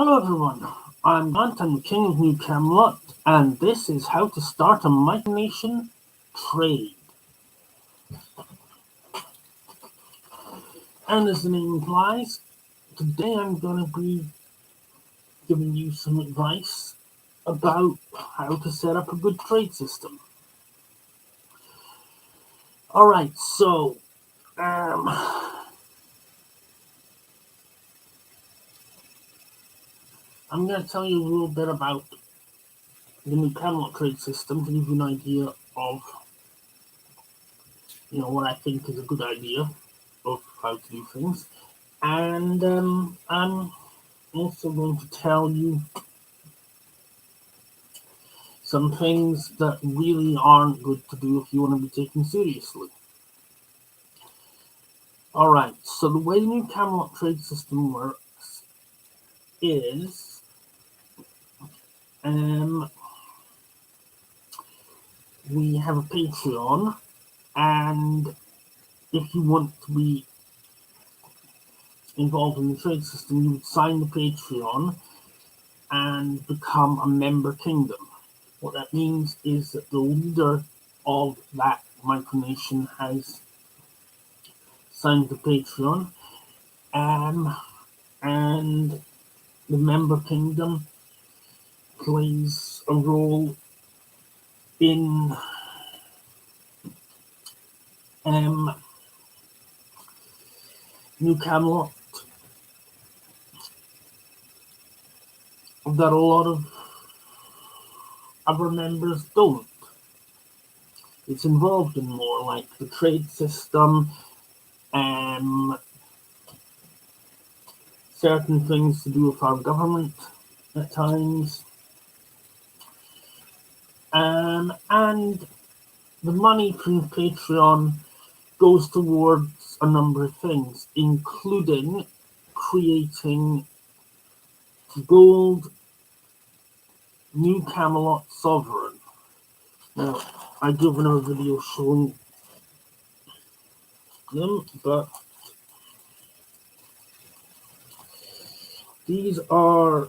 Hello everyone, I'm Grant, I'm the King of New Camelot, and this is how to start a micronation trade. And as the name implies, today I'm going to be giving you some advice about how to set up a good trade system. Alright, so I'm going to tell you a little bit about the New Camelot trade system to give you an idea of what I think is a good idea of how to do things. And I'm also going to tell you some things that really aren't good to do if you want to be taken seriously. Alright, so the way the New Camelot trade system works is we have a Patreon, and if you want to be involved in the trade system, you would sign the Patreon and become a member kingdom. What that means is that the leader of that micronation has signed the Patreon, and the member kingdom plays a role in New Camelot that a lot of other members don't. It's involved in more like the trade system, certain things to do with our government at times, and the money from Patreon goes towards a number of things, including creating gold New Camelot Sovereign. Now, I've given a video showing them, but these are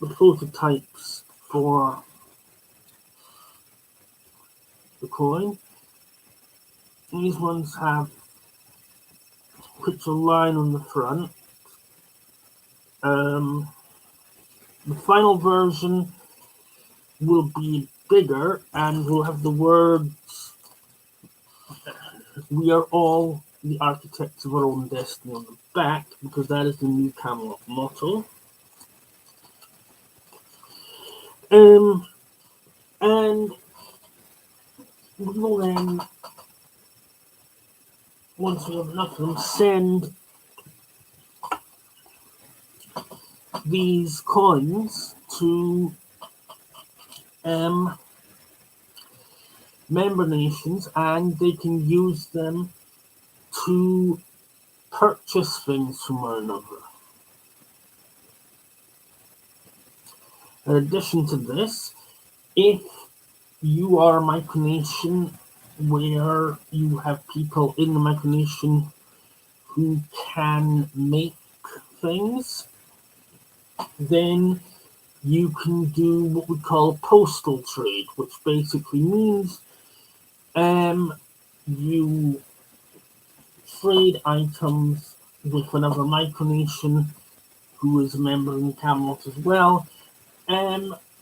the prototypes for the coin. These ones have put a line on the front. The final version will be bigger and will have the words, "We are all the architects of our own destiny" on the back, because that is the New Camelot motto. And we will then, once we have enough of them, send these coins to member nations, and they can use them to purchase things from one another. In addition to this, if you are a micronation where you have people in the micronation who can make things, then you can do what we call a postal trade, which basically means you trade items with another micronation who is a member in Camelot as well,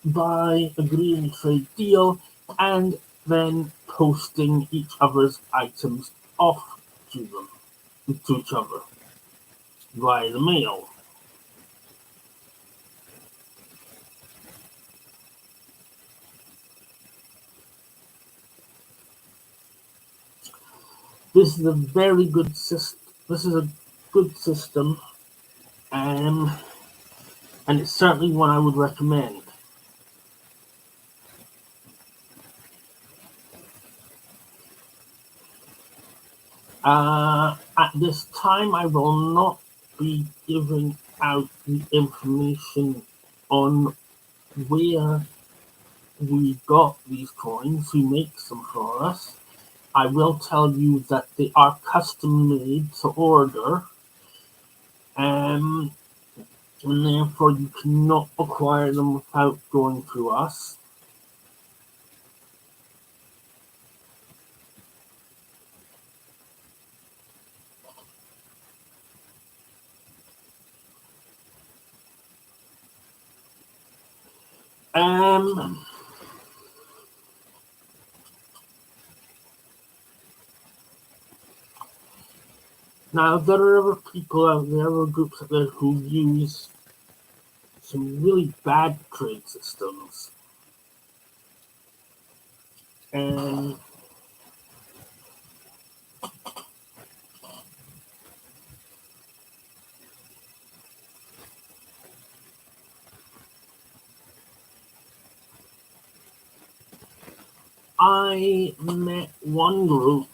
by agreeing a trade deal and then posting each other's items off to each other via the mail. This is a very good system. This is a good system, and it's certainly one I would recommend. At this time, I will not be giving out the information on where we got these coins, who makes them for us. I will tell you that they are custom made to order, and therefore you cannot acquire them without going through us. Um, Now there are other people out there, other groups out there who use some really bad trade systems. And I met one group,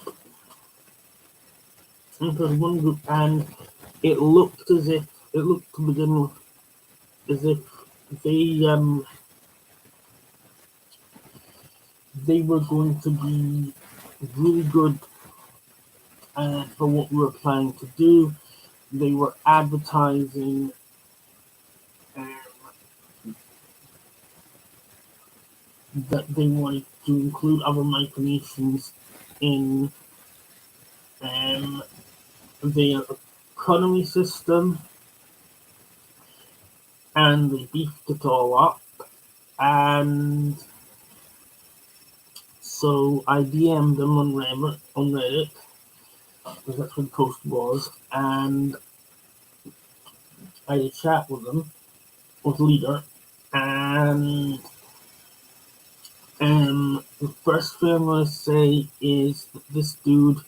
and it looked to begin with as if they were going to be really good for what we were planning to do. They were advertising that they wanted to include other micronations in their economy system, and they beefed it all up. And so I DM'd them on Reddit, because that's what the post was, and I had a chat with them, with the leader, and the first thing I'm going to say is that this dude,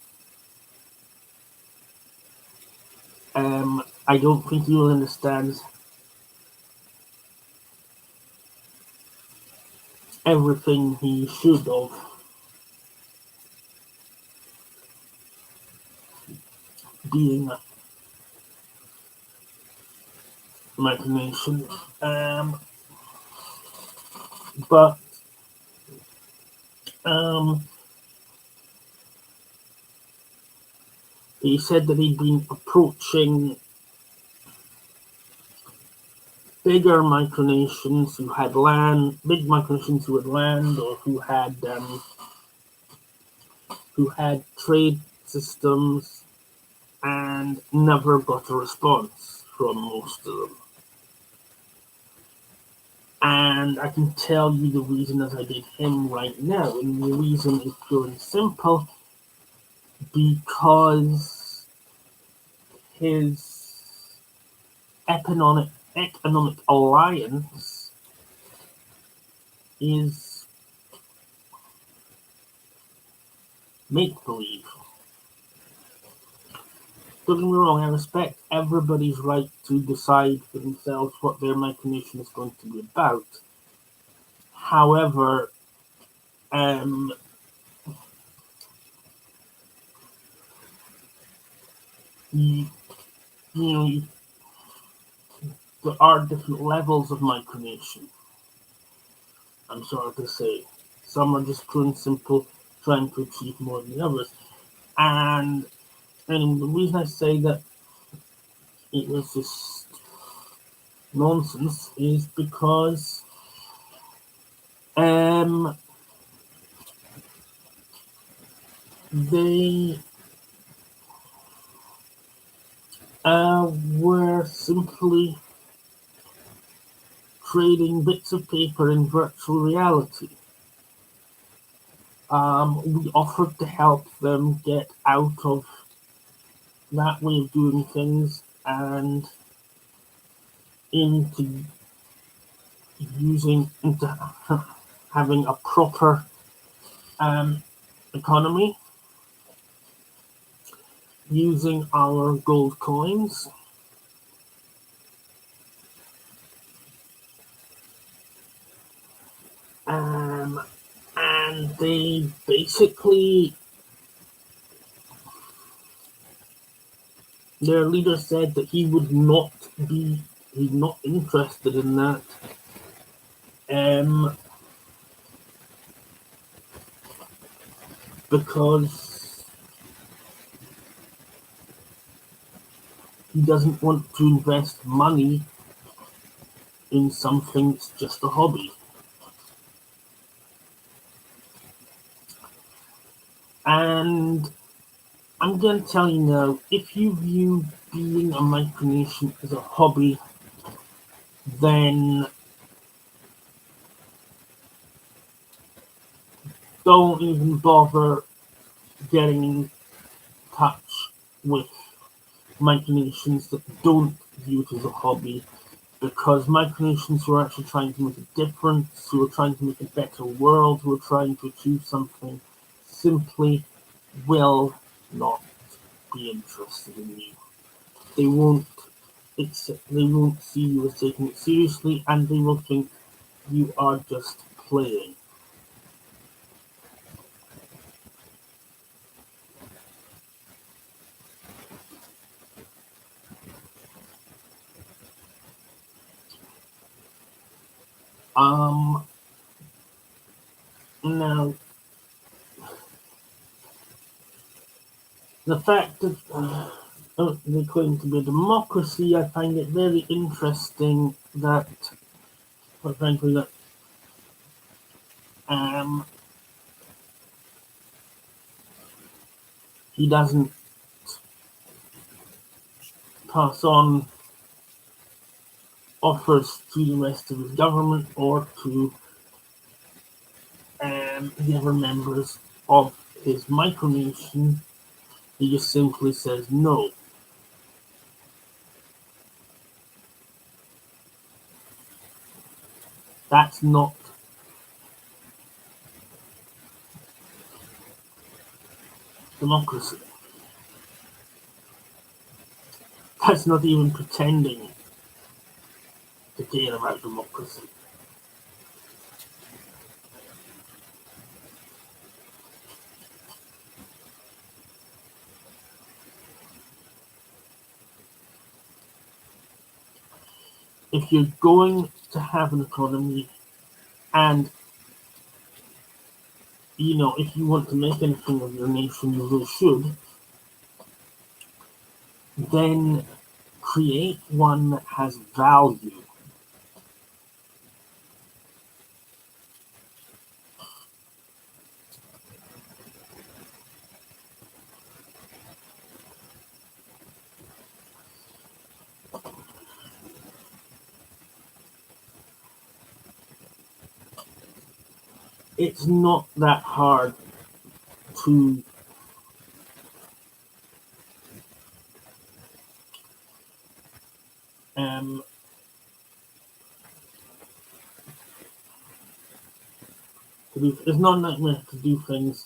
I don't think he understands everything he should have, being a micronation. But he said that he'd been approaching bigger micronations who had land, big micronations who had land, or who had trade systems, and never got a response from most of them. And I can tell you the reason as I did him right now, and the reason is pure and simple, because his economic alliance is make-believe. Don't get me wrong, I respect everybody's right to decide for themselves what their micronation is going to be about. However, there are different levels of micronation. I'm sorry to say. Some are just pure and simple trying to achieve more than the others. And the reason I say that it was just nonsense is because they were simply trading bits of paper in virtual reality. We offered to help them get out of that way of doing things and into having a proper economy using our gold coins. And they basically, their leader said that he's not interested in that. Because he doesn't want to invest money in something that's just a hobby. And I'm going to tell you now, if you view being a micronation as a hobby, then don't even bother getting in touch with micronations that don't view it as a hobby, because micronations who are actually trying to make a difference, who are trying to make a better world, who are trying to achieve something, simply will not be interested in you. They won't they won't see you as taking it seriously, and they will think you are just playing. Um, Now, the fact that they claim to be a democracy, I find it very interesting that, quite frankly, that um, he doesn't pass on offers to the rest of his government or to the other members of his micronation. He just simply says no. That's not democracy. That's not even pretending to care about democracy. If you're going to have an economy, and if you want to make anything of your nation, you really should, then create one that has value. It's not that hard to um, it's not a nightmare to do things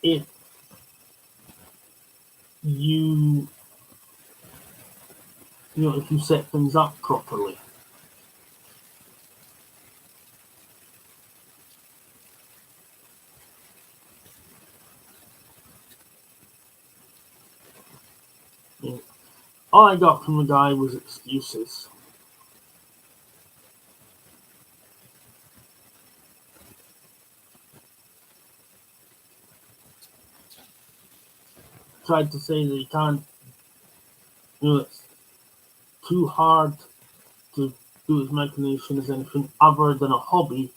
if you if you set things up properly. All I got from the guy was excuses. Tried to say that he can't, it's too hard to do his machination as anything other than a hobby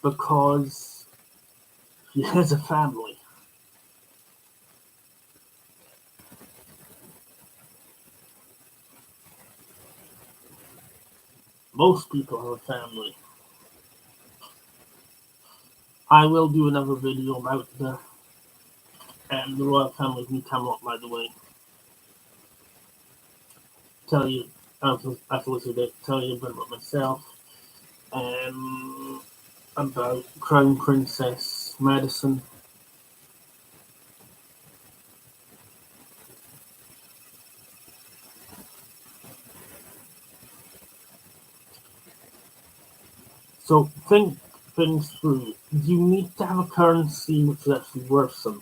because he has a family. Most people have a family. I will do another video about the royal family in Camelot, by the way. Tell you afterwards a bit, tell you a bit about myself, about Crown Princess Madison. So think things through. You need to have a currency which is actually worth something.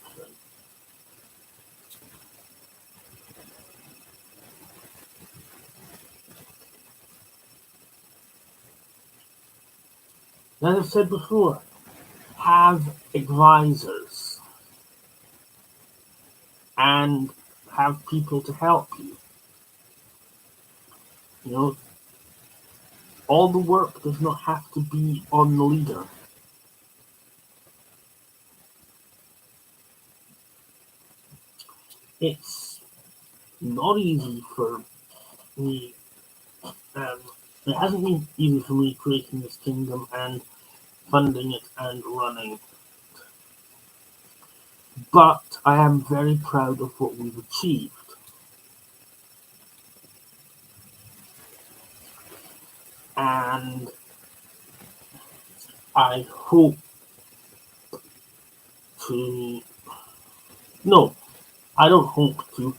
As I've said before, have advisors and have people to help you. You know, All the work does not have to be on the leader. It's not easy for me. It hasn't been easy for me creating this kingdom and funding it and running. But I am very proud of what we've achieved. And I hope to... No, I don't hope to.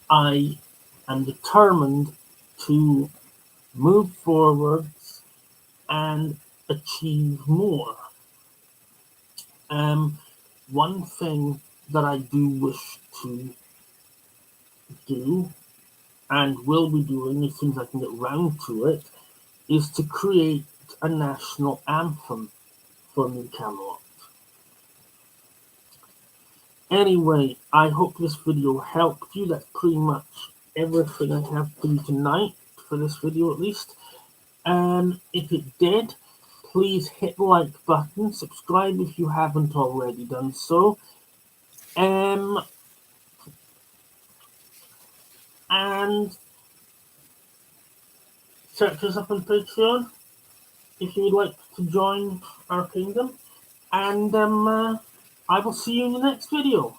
I am determined to move forwards and achieve more. One thing that I do wish to do and will be doing as soon as I can get round to it is to create a national anthem for New Camelot. Anyway, I hope this video helped you. That's pretty much everything I have for you tonight, for this video at least. If it did, please hit the like button, subscribe if you haven't already done so. And search us up on Patreon if you would like to join our kingdom. And I will see you in the next video.